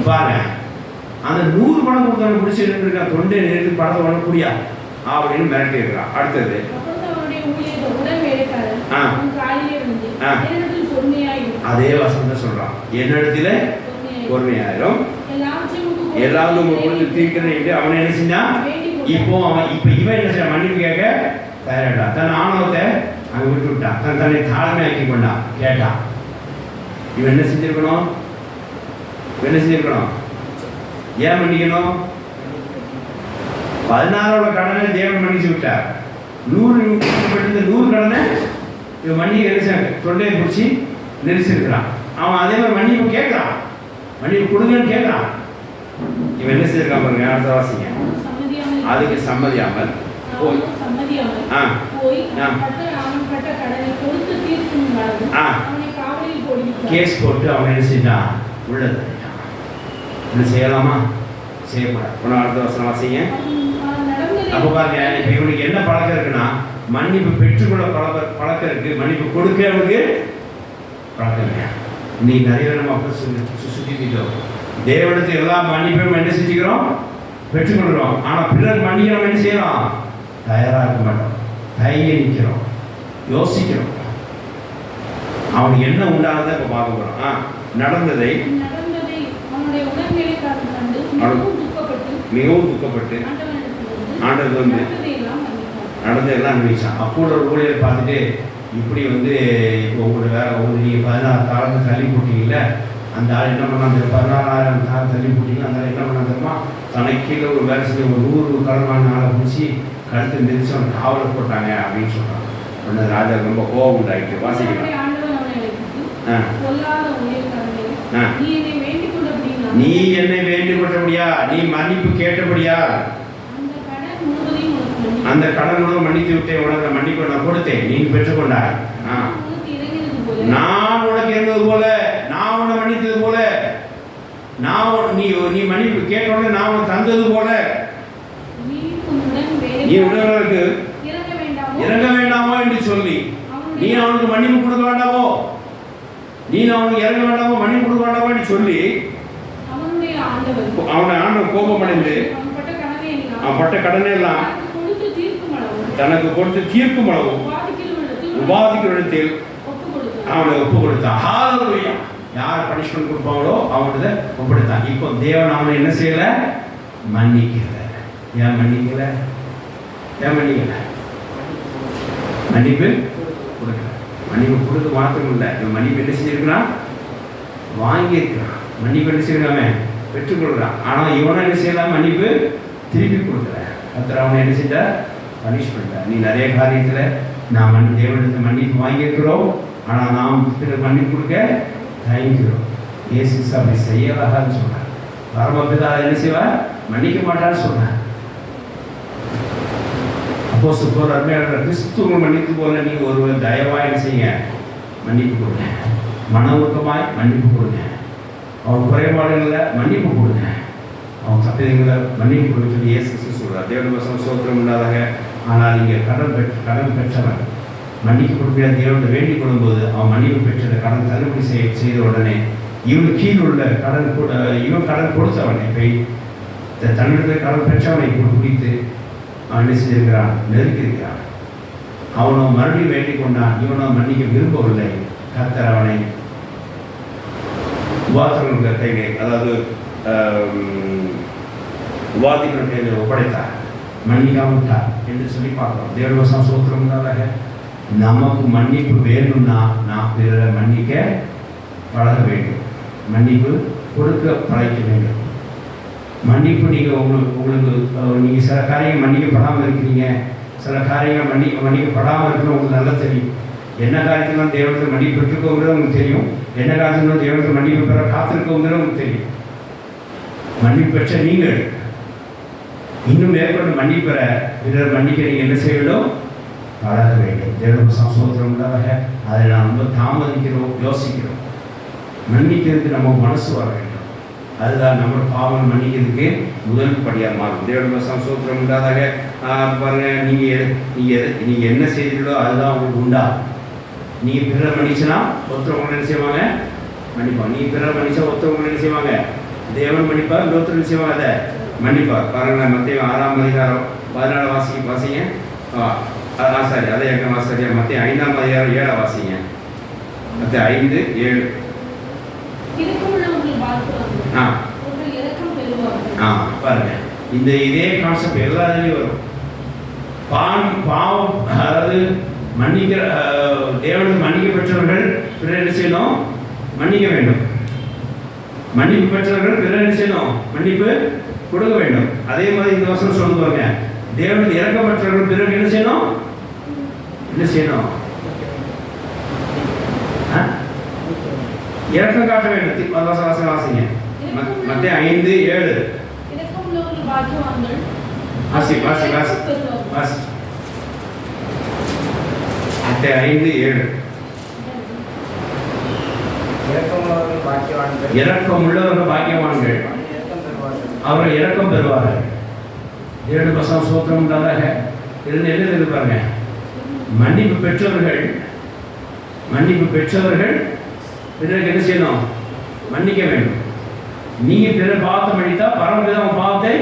பாருங்க, அந்த 100 பணம் கொடுத்தவங்க பிடிச்சிட்டு இருக்கா, தொண்டை நிறுத்தி பணத்தை வாங்கக்கூடியா அப்படின்னு மிரட்டி இருக்கிறான். அடுத்தது அதே வசனத்தை சொல்றான், என்னிடத்துல பொறுமையாயிரும் எல்லாரும் கொடுத்து தீர்க்கிறேன். அவன் என்ன செஞ்சான்? இவன் என்ன செய்ய? மன்னிப்பு கேட்க தயாரிட்டா. தன் ஆணவத்தை அங்க விட்டு விட்டான். தன்னை தாழ்மை ஆக்கி கொண்டான், கேட்டான். இவன் என்ன செஞ்சிருக்கணும்? ஏன் மன்னிக்கணும்? 16 கடனை தேவன் மன்னிச்சு விட்டார். 100 கடனை இவன் மன்னிக்க நினைச்சாங்க, தொண்டையை பிடிச்சி நெரிச்சிருக்கிறான். அவன் அதே மாதிரி மன்னிப்பு கேட்கறான், மன்னிப்பு கொடுங்கன்னு கேட்கறான். இவன் என்ன செய்யிருக்கான் பாருங்க, அடுத்த வாசிங்க. அதுக்கு சம்மதியாமல் கேஸ் போட்டு அவன் என்ன செஞ்சான்? உள்ள தள்ளிட்டான். இப்படி செய்யலாமா? செய்யக்கூடாது. அடுத்த வசனம் வாசிங்க. அப்ப பாருங்க, இப்ப இவனுக்கு என்ன பழக்கம் இருக்குன்னா, மன்னிப்பு பெற்றுக்கொள்ள பழக்கம் இருக்கு, மன்னிப்பு கொடுக்கிறவனுக்கு பழக்கம் இல்லை. இன்னைக்கு நிறைய பேர் நம்ம அப்படி சுத்திட்டோம். தேவனுக்கு எல்லா மன்னிப்பையும் என்ன செஞ்சுக்கிறோம்? பெற்றுக்கொள்கிறோம். ஆனா பிறர் மன்னிக்கிறோம் என்ன செய்யறோம்? தயாரா இருக்க மாட்டோம், தயங்கி நிற்கிறோம், யோசிக்கிறோம். அவனுக்கு என்ன உண்டானதை இப்ப பார்க்க போறோம். நடந்ததை மிகவும் துக்கப்பட்டு ஆண்டவர் வந்து நடந்ததெல்லாம் நினைச்சான். அப்போ ஒரு ஊழியரை பார்த்துட்டு, இப்படி வந்து இப்போ உங்களோட வேலை நீங்கள் 16 தாளத்தை தள்ளி போட்டீங்கல்ல, அந்த ஆள் என்ன பண்ணாங்க? 16,000 தாளம் தள்ளி போட்டீங்க. அந்த ஆள் என்ன பண்ணாங்க தெரியுமா? தனக்கீழே ஒரு வேலை செஞ்சு ஒரு 100 கடமான ஆளை பிடிச்சி கழுத்து நெரிச்சு அவன் காவலை போட்டாங்க அப்படின்னு சொல்கிறான். உடனே ராஜா ரொம்ப கோபம் உண்டாயிட்டு. வாசிக்கலாம். நீ என்னை வேண்டிக் கொண்டபடியா, நீ மன்னிப்பு கேட்டபடியா, அந்த கடனோட மன்னித்து விட்டேன், உனக்கு மன்னிப்பு நான் கொடுத்தேன், நீ பெற்றுக்கொண்டாய். நான் உனக்கு இருந்தது போல, நான் உன்னை மன்னித்தது போல, நீ மன்னிப்பு கேட்டோட நான் உனக்கு தந்தது போல, நீ உடனே இறங்க வேண்டாமோ என்று சொல்லி, நீ அவனுக்கு மன்னிப்பு கொடுக்க வேண்டாமோ, நீ அவனுக்கு இறங்க வேண்டாமோ, மன்னிப்பு கொடுக்க வேண்டாமோ என்று சொல்லி அவனை ஆண்டவர் கோபம் அடைந்து அவன் பட்ட கடனை எல்லாம் தனக்கு கொடுத்து தீர்க்கும் அளவு உபாதிக்கிறத்தில் அவனை ஒப்பு கொடுத்தான். ஹalleluya. யார் பனிஷ்மென்ட் கொடுப்பாங்களோ அவங்கள ஒப்படுத்தான். இப்போ தேவன் அவனை என்ன செய்யல? மன்னிக்கல. ஏன் மன்னிக்கல? மன்னிப்பு கொடுக்கல. மன்னிப்பு கொடுக்க மாத்திரம் இல்லை, இவன் மன்னிப்பு என்ன செஞ்சிருக்கிறான்? வாங்கியிருக்கிறான். மன்னிப்பு என்ன செய்யறான்? பெற்றுக்கொள்கிறான். ஆனால் இவனை என்ன செய்யலாம்? மன்னிப்பு திருப்பி கொடுக்கல. கர்த்தர் அவனை என்ன செஞ்சார்? பனிஷ் பண்ணிட்டார். நீ நிறைய காரியத்தில் நாம் தேவனிடத்தில் மன்னிப்பு வாங்கியிருக்கிறோம், ஆனால் நாம் பிறகு மன்னிப்பு கொடுக்க தயங்குகிறோம். இயேசு அப்படி செய்யலாகான்னு சொன்னார். பரமபிதா என்ன செய்வார்? மன்னிக்க மாட்டான்னு சொன்னார். அப்போஸ்தலர் பவுல் அருமையான கிறிஸ்துவை மன்னித்து போல நீங்கள் ஒருவர் தயவாக என்ன செய்யுங்க? மன்னிப்பு கொடுங்க. மன ஊக்கமாய் மன்னிப்பு கொடுங்க. அவன் குறைபாடுகளை மன்னிப்பு கொடுங்க. அவன் தப்பிதங்களை மன்னிப்பு கொடுக்க சொல்லி இயேசு கிறிஸ்து சொல்கிறார். தேவனுடைய வசனம் ஸ்தோத்திரம் உண்டாதாக. ஆனால் இங்கே கடன் பெற்றவன் மன்னிக்க கொடுக்க தேவனை வேண்டிக் கொள்ளும்போது அவன் மன்னிப்பு பெற்ற கடன் தள்ளுபடி செய்த உடனே இவன் கீழ் உள்ள கடன் இவன் கடன் கொடுத்தவனை போய் தன்னிடத்தில் கடன் பெற்றவனை பிடித்து அவன் என்ன செஞ்சிருக்கிறான்? நெருக்கியிருக்கிறான். அவனோ மறுபடியும் வேண்டிக் கொண்டான். இவனோ மன்னிக்க விரும்பவில்லை. கர்த்தர் அவனை உபாத்திரங்கள் கையிலே, அதாவது உபாதிக்கிற கையில் ஒப்படைத்தார். மன்னிக்காமட்டார் என்று சொல்லி பார்க்கிறோம். தேவவசம் சோத்திரம்னால நமக்கு மன்னிப்பு வேணும்னா நாம் பிறரை மன்னிக்க பழக வேண்டும். மன்னிப்பு கொடுக்க பழக்க வேண்டும். மன்னிப்பு நீங்கள் உங்களுக்கு நீங்கள் சில காரியங்கள் மன்னிக்கப்படாமல் இருக்கிறீங்க, சில காரியங்கள் மன்னிக்கப்படாமல் இருக்கணும். உங்களுக்கு நல்லா தெரியும். என்ன காரியத்திலும் தேவனத்தில் மன்னிப்பு பெற்றுக்கோங்கிறது உங்களுக்கு தெரியும். என்ன காரியத்திலும் தேவனத்தில் மன்னிப்பு பெற காத்திருக்கோங்கிறது உங்களுக்கு தெரியும். மன்னிப்பு பெற்ற நீங்கள் இன்னும் மேற்கொண்டு மன்னிப்பு பெற பிறர் மன்னிக்க நீங்கள் என்ன செய்ய வேண்டும்? பழக வேண்டும். தேவனுடைய சந்தோஷம் உண்டாக அதை நாம் ரொம்ப தாமதிக்கிறோம், யோசிக்கிறோம். மன்னிக்கிறதுக்கு நம்ம மனசு வர வேண்டும். அதுதான் நம்ம பாவம் மன்னிக்கிறதுக்கு முதல் படியாக மாறும். தேவனுடைய சந்தோஷம் உண்டாதாக பாருங்க, நீங்கள் என்ன செய்தீங்களோ அதுதான் உங்களுக்கு உண்டா. நீங்கள் பிறரை மன்னிச்சுன்னா ஒருத்தவங்க என்ன செய்வாங்க? மன்னிப்பாங்க. நீங்கள் பிறரை மன்னிச்சா ஒருத்தவங்க என்ன செய்வாங்க? தேவன் மன்னிப்பார், இன்னொருத்தர் என்ன செய்வாங்க? அதை மன்னிப்பார். பாருங்களேன், மத்திய 6ஆம் அதிகாரம் 14 வாசிங்க. சரி, அதை எங்க சரியா? மத்திய 5ஆம் அதிகாரம் 7 வாசிங்க. மத்திய 5:7. பாருங்க, இந்த இதே கான்செப்ட் எல்லா இதுலையும் வரும். பாவம், அதாவது மன்னிக்கிற தேவனுக்கு மன்னிக்க பெற்றவர்கள் பிறர் என்ன செய்யணும்? மன்னிக்க வேண்டும். மன்னிப்பு பெற்றவர்கள் பிறர் என்ன செய்யணும்? மன்னிப்பு கொடுக்க வேண்டும். அதே மாதிரி இந்த வசனம் சொல்லுவாங்க, தேவனுக்கு இறக்கப்பட்டவர்கள் பிறகு என்ன செய்யணும்? என்ன செய்யணும்? இறக்கம் காட்ட வேண்டும். வாசிங்க. மத்திய 5:7. வாசி வாசி வாசி வாசி. மத்திய 5:7. இரக்கம் உள்ளவர்கள் பாக்கியவான்கள், அவர்கள் இரக்கம் பெறுவார்கள். தேவனுடைய வசனம் ஸ்தோத்திரம் உண்டாதாக. இருந்து என்ன இருப்பாங்க? மன்னிப்பு பெற்றவர்கள் பிறருக்கு என்ன செய்யணும்? மன்னிக்க வேண்டும். நீங்க பிறர் பாவத்தை மன்னித்தா பரமபிதம் பாவத்தை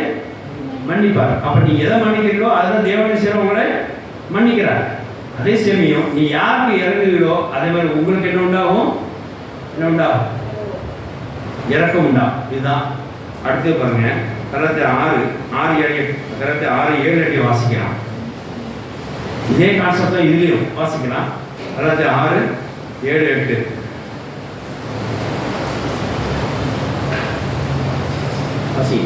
மன்னிப்பார். அப்ப நீங்க எதை மன்னிக்கிறீங்களோ அதுதான் தேவனை செய்றவங்களை மன்னிக்கிறார். அதே சமயம் நீ யாருக்கு இறங்குகிறோ அதே மாதிரி உங்களுக்கு என்ன உண்டாகும்? இறக்கம் உண்டாகும். இதுதான். அடுத்து பாருங்க, கலத்தை 6:7 வாசிக்கலாம். இதே கான்செப்ட் தான் இதுலயும் வாசிக்கலாம். கலத்தை 6:7-8. வாசி.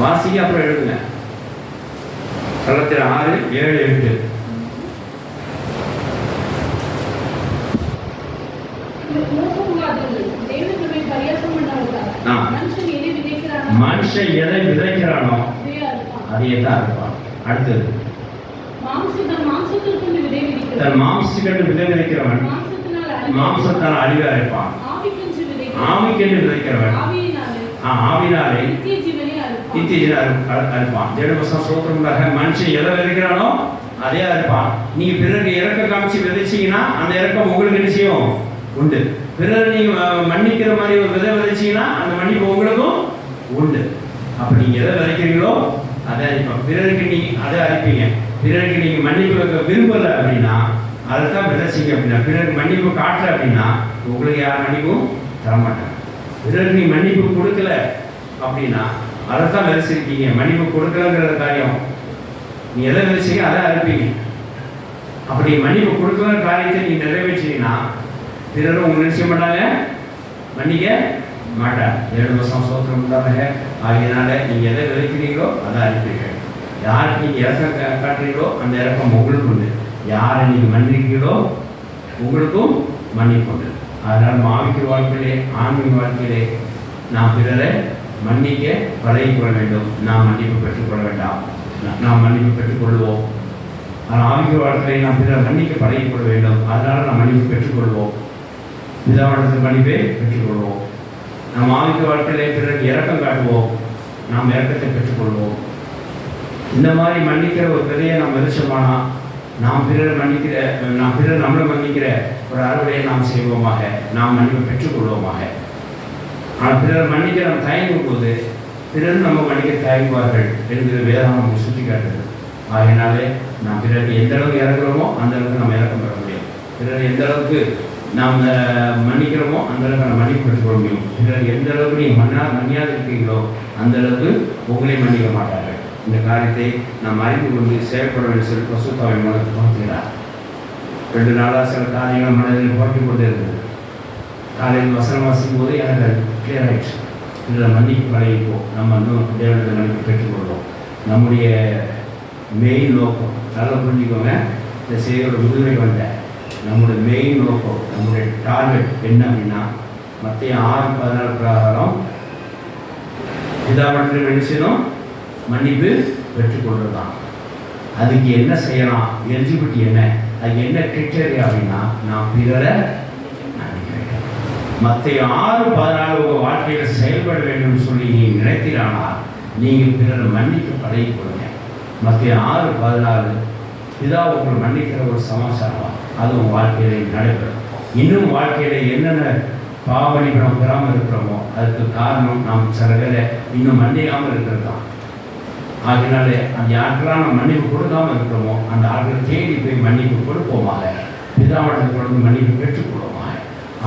வாசிக்க அப்புறம் எழுதுங்க. கலத்தில் 6:7-8. மனுஷன் எதை விதைக்கிறானோ அதையே தான் இருப்பான். அடுத்தது, தன் மாம்சத்துக்கு விதை விதைக்கிறவன் மாம்சத்தால் அழிவா இருப்பான். ஆவிக்கென்று விதைக்கிறவன் ஆவினாலே நித்திய ஜீவனை அறுப்பான். தேவவசனம் ஸ்தோத்திரமாக. மனுஷன் எதை விதைக்கிறானோ அதே அறுப்பான். நீங்க பிறருக்கு இறக்க காமிச்சு விதைச்சீங்கன்னா அந்த இறக்கம் உங்களுக்கு என்ன செய்யும்? உண்டு. பிறர் நீங்க மன்னிக்கிற மாதிரி ஒரு விதை விதைச்சீங்கன்னா அந்த மன்னிப்பு உங்களுக்கும் உண்டு. அப்ப நீங்க எதை விதைக்கிறீங்களோ அதை அழிப்போம். பிறருக்கு நீங்கள் அதை அழிப்பீங்க. பிறருக்கு நீங்கள் மன்னிப்பு வைக்க விரும்பலை அப்படின்னா அதை தான் விதைச்சிங்க. அப்படின்னா பிறருக்கு மன்னிப்பு காட்டலை அப்படின்னா உங்களுக்கு யார் மன்னிப்பும் தரமாட்டாங்க. பிறருக்கு நீ மன்னிப்பு கொடுக்கல அப்படின்னா அதை தான் விதைச்சிருக்கீங்க. மன்னிப்பு கொடுக்கலங்கிற காரியம் நீ எதை விதைச்சிங்க அதை அழிப்பீங்க. அப்படி மன்னிப்பு கொடுக்கல காரியத்தை நீ நிறைவேற்றினா பிறரும் உங்களை நிச்சய மாட்டாங்க, மன்னிக்க மாட்டாங்க. 7 வருஷம் சோத்திரம் உண்டாங்க. ஆகியனால நீங்கள் எதை விதைக்கிறீங்களோ அதை அழிப்பீர்கள். யாருக்கு நீங்கள் இறக்கம் காட்டுறீங்களோ அந்த இறக்கம் உங்களுக்கு உண்டு. யாரை நீங்கள் மன்னிக்கிறீங்களோ உங்களுக்கும் மன்னிப்பு உண்டு. அதனால் ஆவிக்குரிய வாழ்க்கையிலே ஆன்மீக வாழ்க்கையிலே நாம் பிறரை மன்னிக்க பழகிக்கொள்ள வேண்டும். நாம் மன்னிப்பு பெற்றுக்கொள்ள வேண்டாம். நாம் மன்னிப்பு பெற்றுக்கொள்வோம். ஆனால் ஆவிக்குரிய வாழ்க்கையை நாம் பிறரை மன்னிக்க பழகிக்கொள்ள வேண்டும். அதனால் நாம் மன்னிப்பு பெற்றுக்கொள்வோம். பிதாவிடத்தில் மன்னிப்பை பெற்றுக்கொள்வோம். நாம் ஆவிக்குரிய வாழ்க்கையிலே பிறருக்கு இறக்கம் காட்டுவோம். நாம் இறக்கத்தை பெற்றுக்கொள்வோம். இந்த மாதிரி மன்னிக்கிற ஒரு விதையை நாம் விதைச்சோமானா நாம் பிறரை பிறர் நம்மளை மன்னிக்கிற ஒரு அறுவடையை நாம் செய்வோமாக. நாம் மன்னிப்பை பெற்றுக்கொள்வோமாக. ஆனால் பிறர் மன்னிக்க நாம் தயங்கும் போது பிறர் நம்ம மன்னிக்க தயங்குவார்கள் என்கிற வேதம் நமக்கு சுட்டி காட்டுது. ஆகையினாலே நாம் பிறருக்கு எந்த அளவுக்கு இறங்குறோமோ அந்த அளவுக்கு நம்ம இறக்கம் பெற முடியும். பிறர் எந்த அளவுக்கு நாம் மன்னிக்கிறோமோ அந்த அளவுக்கு நம்ம மன்னிப்பு பெற்றுக்கொள்ள முடியும். பிறர் எந்த அளவுக்கு நீங்கள் மன்னியாது இருக்கீங்களோ அந்த அளவுக்கு உங்களை மன்னிக்க மாட்டார்கள். இந்த காரியத்தை நாம் அறிந்து கொண்டு செயல்பட வேண்டும் சொல்லி பசுத்தாவை மனத்தை பார்க்கிறார். 2 நாளாக சில காரியங்கள் மனதில் போட்டிக் கொண்டே இருந்தது. காலையில் வசனம் வாசிக்கும் போது எனக்கு கிளியர் ஆயிடுச்சு. இதில் மன்னிப்பு பழகிப்போம். நம்ம இன்னும் தேவனத்தை மன்னிப்பு பெற்றுக்கொள்வோம். நம்முடைய மெயின் நோக்கம் நல்லா புரிஞ்சுக்கோங்க. இந்த செய்தியோட முதுமை வந்த நம்முடைய மெயின் நோக்கம், நம்முடைய டார்கெட் என்ன அப்படின்னா மத்திய 6:14 பிரகாரம் பிதாவிடத்தில் என்ன செய்யணும்? மன்னிப்பு பெற்றுக்கொள்வது தான். அதுக்கு என்ன செய்யலாம்? எலிஜிபிலிட்டி என்ன? அதுக்கு என்ன கிரிட்டேரியா அப்படின்னா நாம் பிறரை மன்னிக்க வேண்டும். மத்திய 6:14 உங்கள் வாழ்க்கையில் செயல்பட வேண்டும் சொல்லி நீங்கள் நினைத்தீரானால் நீங்கள் பிறரை மன்னிக்க பழகிக்கொள்ளுங்க. மத்திய 6:14 பிதா உங்களை மன்னிக்கிற ஒரு சமாச்சாரம் அது உங்கள் வாழ்க்கையில் நடைபெறும். இன்னும் வாழ்க்கையில் என்னென்ன பாவமன்னிப்பு நம்ம பெறாமல் இருக்கிறோமோ அதுக்கு காரணம் நாம் சில பேரை இன்னும் மன்னிக்காமல் இருக்கிறது தான். ஆகினாலே அந்த யாருக்கெல்லாம் நம்ம மன்னிப்பு கொடுக்காமல் இருக்கிறோமோ அந்த ஆட்களை தேடி போய் மன்னிப்பு கொடுப்போமாக. பிதாவிடத்தில் தொடர்ந்து மன்னிப்பு பெற்றுக்கொள்வோமாக.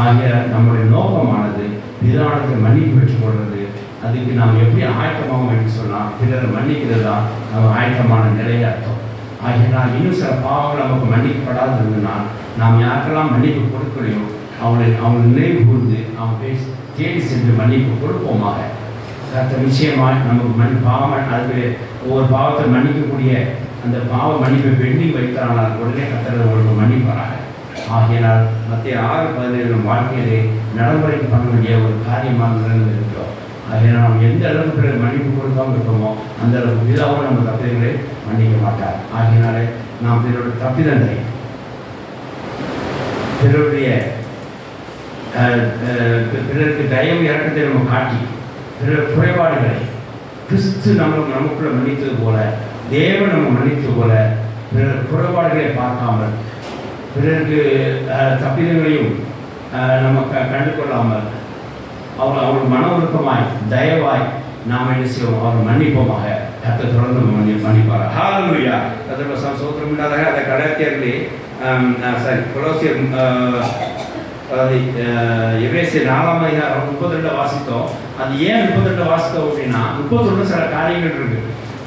ஆகிய நம்முடைய நோக்கமானது பிதாவிடத்தில் மன்னிப்பு பெற்றுக்கொள்வது. அதுக்கு நாம் எப்படி ஆயத்தமாகும் என்று சொன்னால் பிறரை மன்னிக்கிறது தான் நம்ம ஆயத்தமான நிலையை அர்த்தம். ஆகினால் இன்னும் சில பாவங்கள் நமக்கு மன்னிக்கப்படாது இருந்தனால் நாம் யாருக்கெல்லாம் மன்னிப்பு கொடுக்கலையோ அவங்க நினைவு கூர்ந்து அவங்க பேசி தேடி சென்று மன்னிப்பு கொடுப்போமாக. கர்த்தர் நிச்சயமாக நமக்கு பாவம் அதுக்கு ஒவ்வொரு பாவத்தை மன்னிக்கக்கூடிய அந்த பாவ மன்னிப்பை பெண்டிங் வைத்தானால் உடனே கர்த்தர் உங்களுக்கு மன்னிப்பாராக. ஆகியனால் மத்திய 6:17 வாழ்க்கையிலே நடைமுறைக்கு பண்ண வேண்டிய ஒரு காரியமாக நிலையில் இருக்கிறோம். ஆகினால் நாம் எந்த அளவுக்கு பிறகு மன்னிப்பு கொடுக்காமல் இருக்கோமோ அந்த அளவுக்கு பிதாவும் நம்ம தப்பிதங்களை மன்னிக்க மாட்டார். ஆகினாலே நாம் பிறருடைய தப்பிதங்களை பிறருக்கு தயவு இறக்கத்தை நம்ம காட்டி பிறர் குறைபாடுகளை கிறிஸ்து நமக்குள்ள மன்னித்தது போல தேவன் நம்ம மன்னித்தது போல பிறர் குறைபாடுகளை பார்க்காமல் பிறருக்கு தப்பிதங்களையும் நம்ம கண்டு கொள்ளாமல் அவர்கள் மன ஒழுக்கமாய் தயவாய் நாம் என்ன செய்வோம்? அவர் மன்னிப்போமாக. கர்த்தர் தொடர்ந்து மன்னிப்பார். ஹல்லேலூயா. கர்த்தர் சோத்திரம் உண்டாதாக. அந்த கலாத்தியர்களே கொலோசியர் எபேசியர் 4:32 வாசித்தோம். அது ஏன் 32 வாசித்தோம் அப்படின்னா 31 சில காரியங்கள் இருக்கு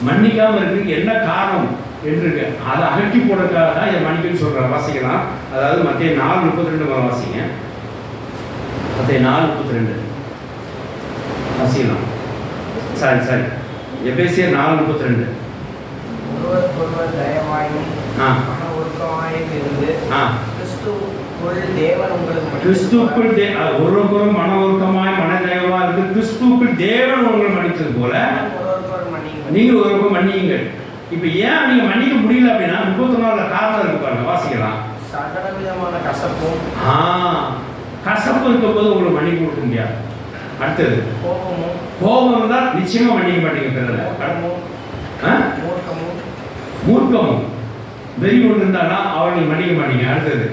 மன்னிக்காமல் இருக்கு. என்ன காரணம் என்று இருக்கு அதை அகற்றி போடுறதுக்காக தான் இதை மன்னிக்கணும்னு சொல்கிறார். வாசிக்கலாம். அதாவது மத்திய 4:32 வாசிங்க. மத்திய 4:32 வாசிக்கலாம். சரி எபேசியர் 4:32 கிறிஸ்துவுக்குள் ஒருவருக்கும் மன ஒழுக்கமாய் மன தயவாக இருந்து கிறிஸ்துவுக்குள் தேவன் உங்களை மன்னித்தது போல நீங்கள் ஒருவருக்கும் மன்னியுங்கள். இப்போ ஏன் நீங்க மன்னிக்க முடியல அப்படின்னா 34 காரணம் இருக்கு பாருங்க. வாசிக்கலாம். சகல விதமான கசப்பும் கசப்பு இருக்கும் போது உங்களுக்கு மன்னிப்பு கொடுக்க முடியாது. அடுத்தது கோபம் தான் நிச்சயமா மன்னிக்க மாட்டீங்க. பிறகு மூர்க்கமும் வெறி கொண்டு இருந்தாலும் அவர்கள் மன்னிக்க மாட்டீங்க. அடுத்தது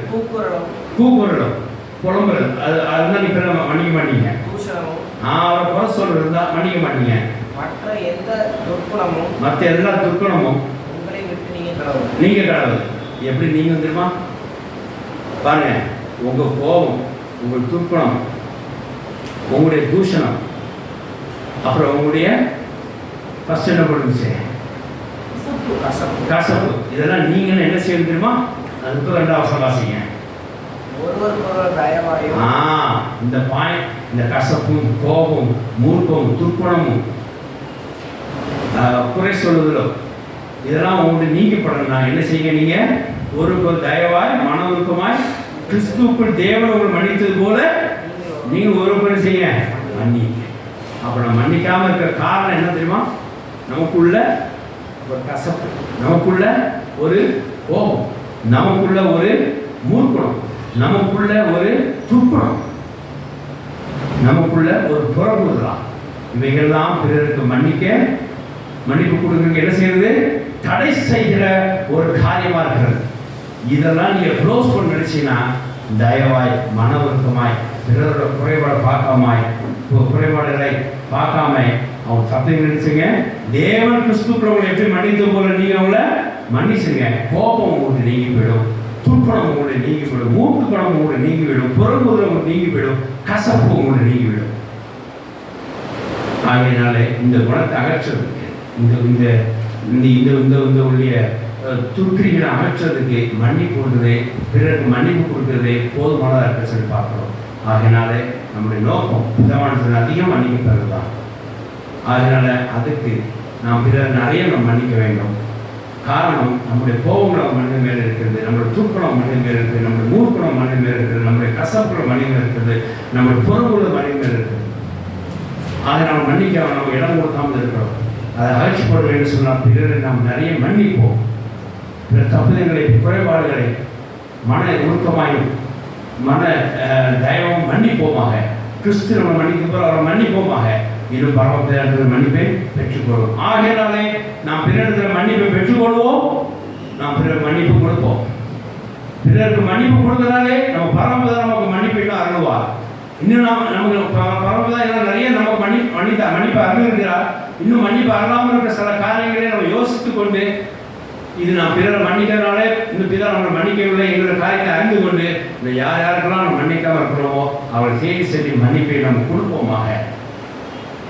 கூக்குரலும் புலம்புறது அதுதான் நீ பிறகு மன்னிக்க மாட்டீங்க. அவரை குறை சொல்றது இருந்தால் மன்னிக்க மாட்டீங்க. மற்ற எந்த துர்க்குணமும் மற்ற எல்லா துர்க்குணமும் உங்களை விட்டு நீங்க கடவுள். நீங்க கடவுள். எப்படி நீங்க தெரியுமா? பாருங்க, உங்க கோபம், உங்கள் துர்க்குணம், உங்களுடைய தூஷணம், அப்புறம் உங்களுடைய ஃபர்ஸ்ட் என்ன பண்ணுச்சு, கசப்பு, இதெல்லாம் நீங்க என்ன செய்யணும் தெரியுமா? அதுக்கு 2வது வாசிங்க. ஒருவருக்கொருவர் தயவாயும். இந்த பாயிண்ட், இந்த கசப்பும் கோபம் மூர்க்கமும் துர்க்குணமும் குறை சொல்லுதலோ இதெல்லாம் உங்களுக்கு நீக்கப்படணும். என்ன செய்யுங்க? நீங்க ஒரு தயவாய் மன உருக்கமாய் கிறிஸ்துவுக்குள் தேவன் உங்களை மன்னித்தது போல நீங்க ஒரு செய்ய மன்னிங்க. அப்புறம் மன்னிக்காம இருக்கிற காரணம் என்ன தெரியுமா? நமக்குள்ள ஒரு கசப்பு, நமக்குள்ள ஒரு கோபம், நமக்குள்ள ஒரு மூர்க்குணம், நமக்குள்ள ஒரு துர்க்குணம், நமக்குள்ள ஒரு புறமுதலாம். இவைகள்லாம் பிறருக்கு மன்னிப்பு கொடுக்க என்ன செய்யறது? தடை செய்கிற ஒரு காரியமா இருக்கிறது. இதெல்லாம் நீங்க க்ளோஸ் பண்ண நினைச்சீங்கன்னா தயவாய் மன வருத்தமாய் பிறரோட குறைபாடுகளை பார்க்காம அவங்க தப்பை நினைச்சுங்க. தேவன் கிறிஸ்துக்குள்ள உங்களை எப்படி மன்னித்து போல நீங்க அவங்கள மன்னிச்சுங்க. கோபம் உங்களுக்கு நீங்கி போயிடும், துர்க்குணம் உங்களை நீங்கி போயிடும், மூக்குக்குணம் உங்களை நீங்கி போயிடும், புறங்குதல் உங்களுக்கு நீங்கி போயிடும், கசப்பு உங்களை நீங்கி போயிடும். ஆகையினால இந்த குணத்தை அகற்றுறதுக்கு இந்த உடைய துர்க்கிரிகளை அகற்றுறதுக்கு மன்னிப்பு கொடுக்குறதே, பிறருக்கு மன்னிப்பு கொடுக்குறதே போதுமானதாக இருக்க சொல்லி பார்க்குறோம். ஆகையினால நம்முடைய நோக்கம் பிதாவானத்தில் அதிகம் மன்னிக்கப்படுறது தான். அதனால அதுக்கு நாம் பிறர் நிறைய நம்ம மன்னிக்க வேண்டும். காரணம், நம்முடைய கோபங்களும் மனித மேலே இருக்கிறது, நம்முடைய தூக்குணம் மனித மேலே இருக்குது, நம்முடைய மூர்க்குணம் மனித மேலே இருக்கிறது, நம்முடைய கசப்புறம் மனித மேலே இருக்கிறது, நம்முடைய பொறுப்புள்ள மனித மேலே இருக்குது. அதை நாம் மன்னிக்க நம்ம இடம் கொடுக்காமல் இருக்கிறோம். அதை அகற்றிப்பட வேண்டும் சொன்னால் பிறரை நாம் நிறைய மன்னிப்போம். பிற தப்புதங்களை, குறைபாடுகளை மன உருக்கமாயும் மன தயவும் மன்னிப்போமாக. கிறிஸ்து நம்ம மன்னிக்க அவரை மன்னிப்போமாக. இன்னும் பரமபிதாவின் மன்னிப்பை பெற்றுக்கொள்வோம். ஆகையினாலே நாம் பிறரிடத்தில் மன்னிப்பை பெற்றுக்கொள்வோம், நாம் பிறருக்கு மன்னிப்பு கொடுப்போம். பிறருக்கு மன்னிப்பு கொடுத்தனாலே நம்ம பரமபிதா நமக்கு மன்னிப்பு இன்னும் அருள்வார். இன்னும் நமக்கு பரமபிதா நிறைய நமக்கு மன்னிப்பு அருள்கிறார். இன்னும் மன்னிப்பு அருளாமல் இருக்கிற சில காரியங்களை நம்ம யோசித்து கொண்டு இது நான் பிறரை மன்னிக்கிறதுனாலே இன்னும் பிறர் நம்மளை மன்னிக்கவில்லை என்கிற காரியத்தை அறிந்து கொண்டு இந்த யாருக்கெல்லாம் நம்ம மன்னிக்காமல் இருக்கிறோமோ அவரை தேடி சென்று மன்னிப்பை நம்ம கொடுப்போமாக.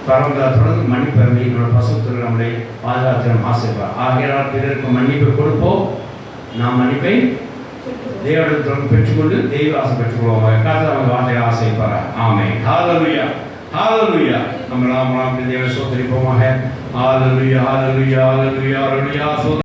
பரமபிதா தொடர்ந்து மன்னிப்பு என்னோட பசுத்தில் நம்மளை பாதுகாத்து நம்ம ஆசைப்பார். ஆகையால் பிறருக்கு மன்னிப்பை கொடுப்போம், நாம் மன்னிப்பை தேவனிடத்தில் பெற்றுக்கொண்டு தெய்வ ஆசை பெற்றுக்கொள்வோம். காத்து நம்ம வார்த்தையை ஆசைப்பார். ஆமென். ஹல்லேலூயா, ஹல்லேலூயா. நம்ம தேவனை சோதரிப்போமாக. ஹல்லேலூயா, ஹல்லேலூயா, ஹல்லேலூயா, ஹல்லேலூயா.